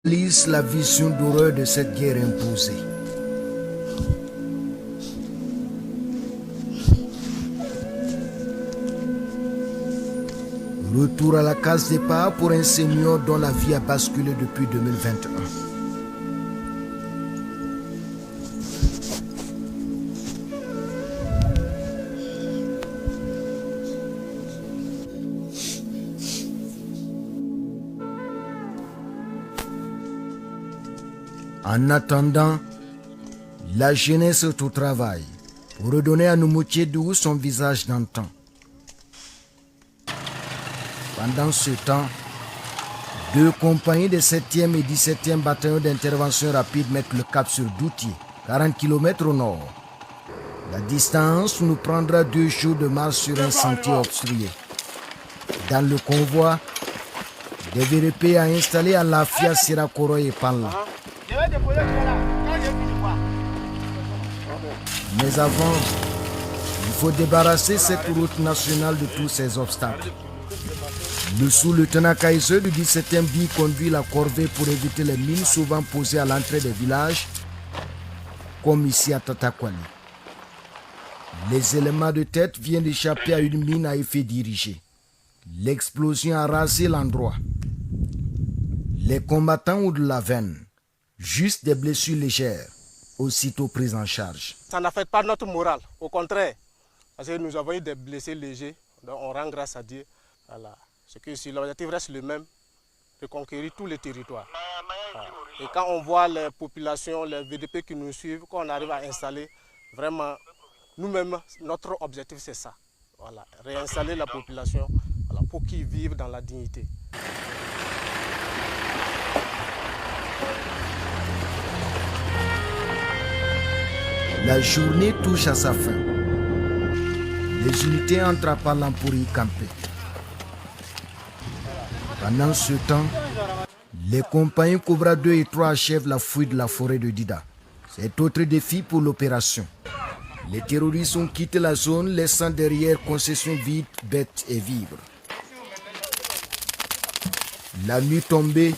Lise la vision d'horreur de cette guerre imposée. Retour à la case départ pour un senior dont la vie a basculé depuis 2021. En attendant, la jeunesse est au travail pour redonner à Numotjedou son visage d'antan. Pendant ce temps, deux compagnies des 7e et 17e bataillons d'intervention rapide mettent le cap sur Doutier, 40 km au nord. La distance nous prendra 2 jours de marche sur un sentier obstrué. Dans le convoi, des VRP a installé à Lafia, Sirakoro et Panla. Mais avant, il faut débarrasser cette route nationale de tous ces obstacles. Le sous-lieutenant Kaiser du 17e BI conduit la corvée pour éviter les mines souvent posées à l'entrée des villages, comme ici à Tatakwali. Les éléments de tête viennent d'échapper à une mine à effet dirigé. L'explosion a rasé l'endroit. Les combattants ont de la veine, juste des blessures légères, aussitôt prises en charge. Ça n'affecte pas notre morale, au contraire, parce que nous avons eu des blessés légers, donc on rend grâce à Dieu. Voilà. C'est que si l'objectif reste le même, de conquérir tous les territoires. Voilà. Et quand on voit les populations, les VDP qui nous suivent, quand on arrive à installer, vraiment, nous-mêmes, notre objectif c'est ça. Voilà. Réinstaller la population, voilà, pour qu'ils vivent dans la dignité. La journée touche à sa fin. Les unités entrent à Palan pour y camper. Pendant ce temps, les compagnies Cobra 2 et 3 achèvent la fouille de la forêt de Dida. C'est autre défi pour l'opération. Les terroristes ont quitté la zone, laissant derrière concessions vides, bêtes et vivres. La nuit tombée,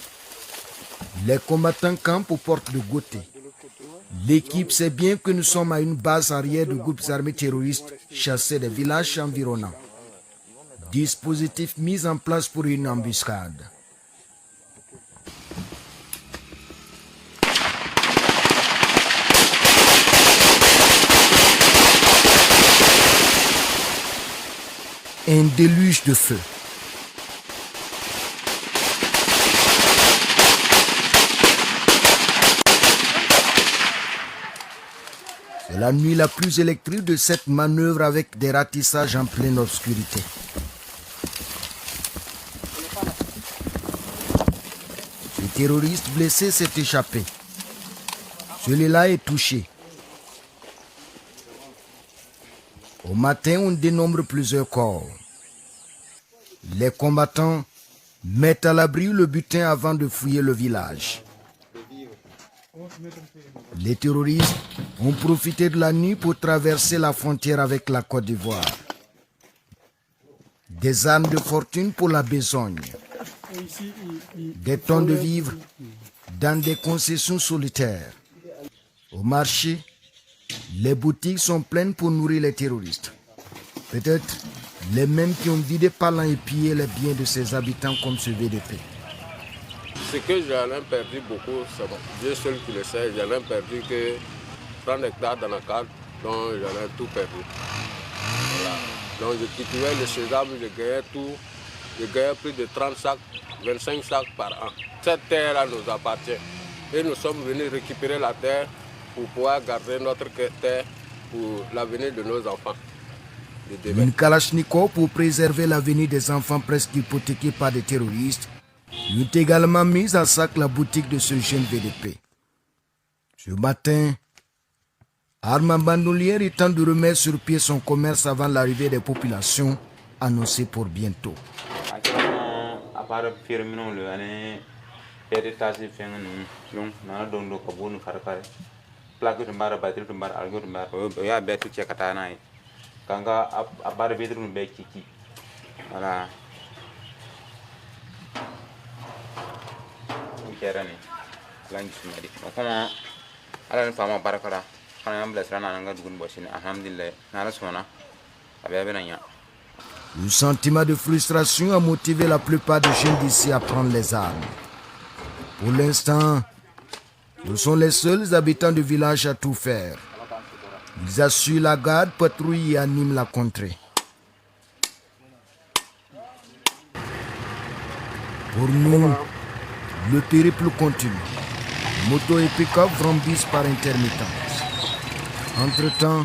les combattants campent aux portes de Goté. L'équipe sait bien que nous sommes à une base arrière de groupes armés terroristes chassés des villages environnants. Dispositif mis en place pour une embuscade. Un déluge de feu. C'est la nuit la plus électrique de cette manœuvre avec des ratissages en pleine obscurité. Le terroriste blessé s'est échappé. Celui-là est touché. Au matin, on dénombre plusieurs corps. Les combattants mettent à l'abri le butin avant de fouiller le village. Les terroristes ont profité de la nuit pour traverser la frontière avec la Côte d'Ivoire. Des armes de fortune pour la besogne. Des tonnes de vivres dans des concessions solitaires. Au marché, les boutiques sont pleines pour nourrir les terroristes. Peut-être les mêmes qui ont vidé Palan et pillé les biens de ses habitants comme ce VDP. Ce que j'en ai perdu beaucoup, c'est bon. Dieu seul qui le sait, j'en ai perdu que 30 hectares dans la carte, donc j'en ai tout perdu. Voilà. Donc je cultivais le sésame, je gagnais tout. Je gagnais plus de 30 sacs, 25 sacs par an. Cette terre-là nous appartient. Et nous sommes venus récupérer la terre pour pouvoir garder notre terre pour l'avenir de nos enfants. Une Kalachnikov pour préserver l'avenir des enfants presque hypothéqués par des terroristes eut également mis à sac la boutique de ce jeune VDP. Ce matin, Armand Bandoulière est temps de remettre sur pied son commerce avant l'arrivée des populations annoncée pour bientôt. Voilà. kɛra nin ala ni sumadi o kama ala ni faama barakala kana yan bilasira na nga dugun bɔsini alhamdulillah na ala sɔnna a bɛɛ bɛna ɲa. Le sentiment de frustration a motivé la plupart des jeunes d'ici à prendre les armes. Pour l'instant, ce sont les seuls habitants du village à tout faire. Ils assurent la garde, patrouillent et animent la contrée. Pour nous, le périple continue. Motos et pick-up brandissent par intermittence. Entre-temps,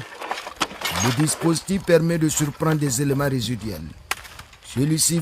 le dispositif permet de surprendre des éléments résiduels. Celui-ci